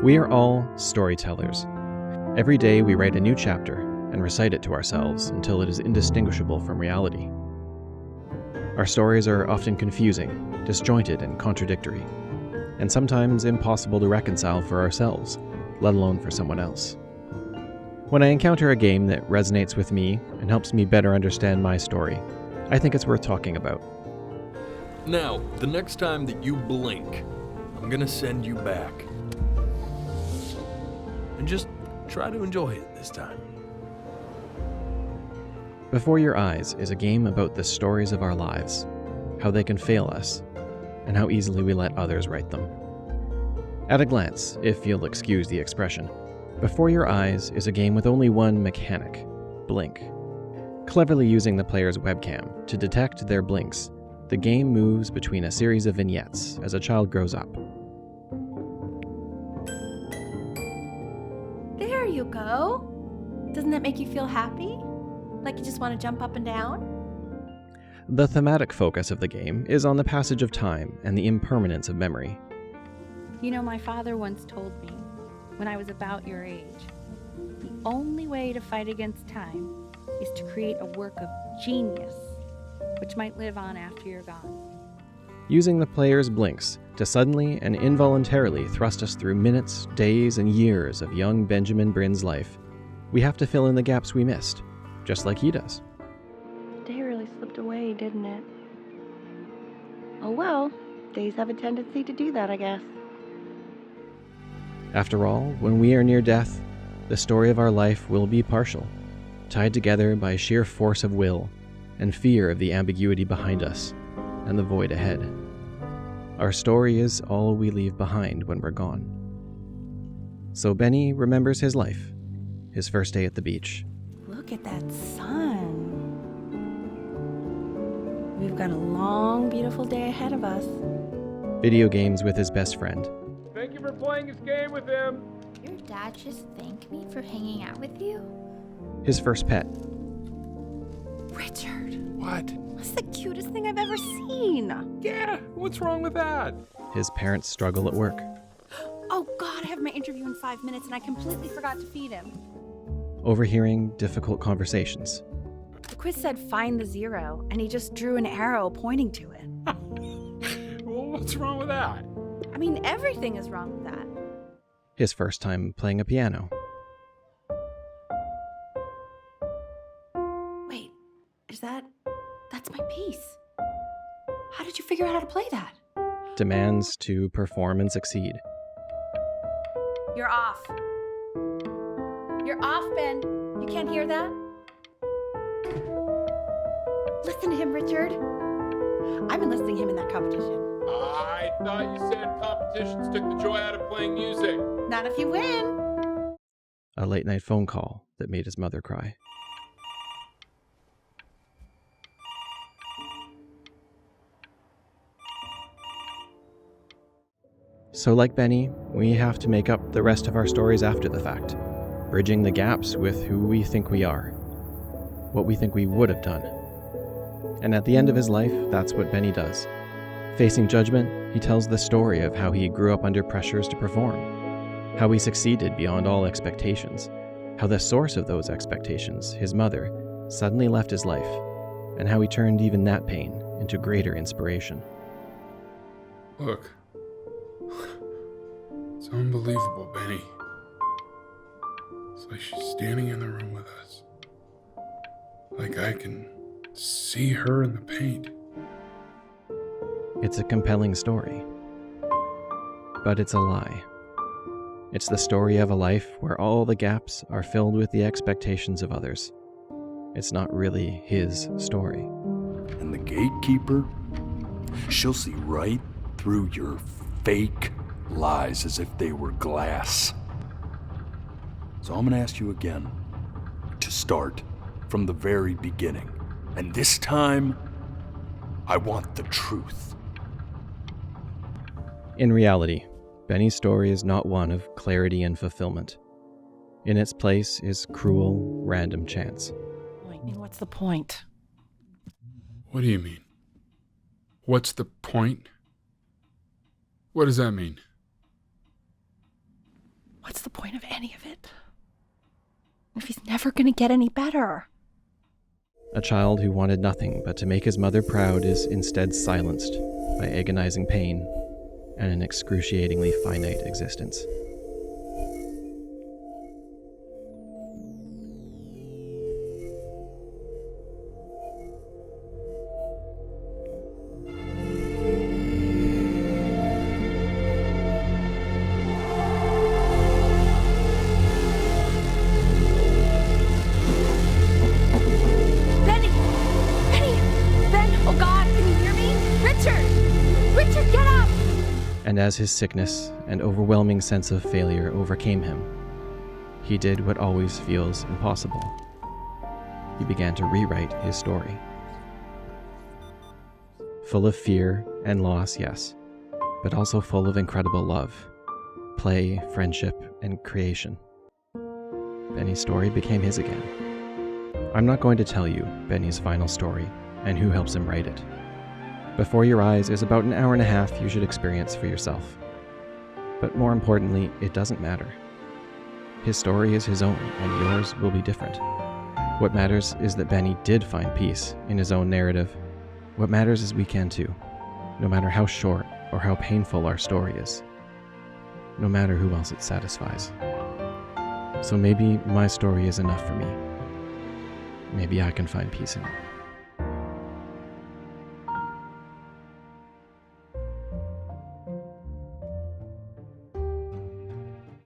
We are all storytellers. Every day we write a new chapter and recite it to ourselves until it is indistinguishable from reality. Our stories are often confusing, disjointed, and contradictory, and sometimes impossible to reconcile for ourselves, let alone for someone else. When I encounter a game that resonates with me and helps me better understand my story, I think it's worth talking about. Now, the next time that you blink, I'm gonna send you back. And just try to enjoy it this time. Before Your Eyes is a game about the stories of our lives, how they can fail us, and how easily we let others write them. At a glance, if you'll excuse the expression, Before Your Eyes is a game with only one mechanic: blink. Cleverly using the player's webcam to detect their blinks, the game moves between a series of vignettes as a child grows up. There you go. Doesn't that make you feel happy? Like you just want to jump up and down? The thematic focus of the game is on the passage of time and the impermanence of memory. You know, my father once told me, when I was about your age, the only way to fight against time is to create a work of genius, which might live on after you're gone. Using the player's blinks to suddenly and involuntarily thrust us through minutes, days, and years of young Benjamin Brin's life, we have to fill in the gaps we missed, just like he does. The day really slipped away, didn't it? Oh well, days have a tendency to do that, I guess. After all, when we are near death, the story of our life will be partial, tied together by sheer force of will and fear of the ambiguity behind us and the void ahead. Our story is all we leave behind when we're gone. So Benny remembers his life, his first day at the beach. Look at that sun. We've got a long, beautiful day ahead of us. Video games with his best friend. Thank you for playing this game with him. Your dad just thanked me for hanging out with you? His first pet. Richard, What? that's the cutest thing I've ever seen. Yeah, what's wrong with that? His parents' struggle at work. Oh God, I have my interview in 5 minutes and I completely forgot to feed him. Overhearing difficult conversations. The quiz said find the zero, and he just drew an arrow pointing to it. Well, what's wrong with that? I mean, everything is wrong with that. His first time playing a piano. Wait, that's my piece. How did you figure out how to play that? Demands to perform and succeed. You're off. You're off, Ben. You can't hear that? Listen to him, Richard. I've been listening to him in that competition. I thought you said competitions took the joy out of playing music. Not if you win. A late night phone call that made his mother cry. So like Benny, we have to make up the rest of our stories after the fact, bridging the gaps with who we think we are, what we think we would have done. And at the end of his life, that's what Benny does. Facing judgment, he tells the story of how he grew up under pressures to perform, how he succeeded beyond all expectations, how the source of those expectations, his mother, suddenly left his life, and how he turned even that pain into greater inspiration. Look. It's unbelievable, Benny. It's like she's standing in the room with us. Like I can see her in the paint. It's a compelling story. But it's a lie. It's the story of a life where all the gaps are filled with the expectations of others. It's not really his story. And the gatekeeper, she'll see right through your fake lies as if they were glass. So I'm gonna ask you again to start from the very beginning. And this time, I want the truth. In reality, Benny's story is not one of clarity and fulfillment. In its place is cruel, random chance. I mean, what's the point? What do you mean? What's the point? What does that mean? What's the point of any of it? If he's never gonna get any better? A child who wanted nothing but to make his mother proud is instead silenced by agonizing pain and an excruciatingly finite existence. And as his sickness and overwhelming sense of failure overcame him, he did what always feels impossible. He began to rewrite his story. Full of fear and loss, yes, but also full of incredible love, play, friendship, and creation. Benny's story became his again. I'm not going to tell you Benny's final story and who helps him write it. Before your eyes is about an hour and a half you should experience for yourself. But more importantly, it doesn't matter. His story is his own, and yours will be different. What matters is that Benny did find peace in his own narrative. What matters is we can too, no matter how short or how painful our story is, no matter who else it satisfies. So maybe my story is enough for me. Maybe I can find peace in it.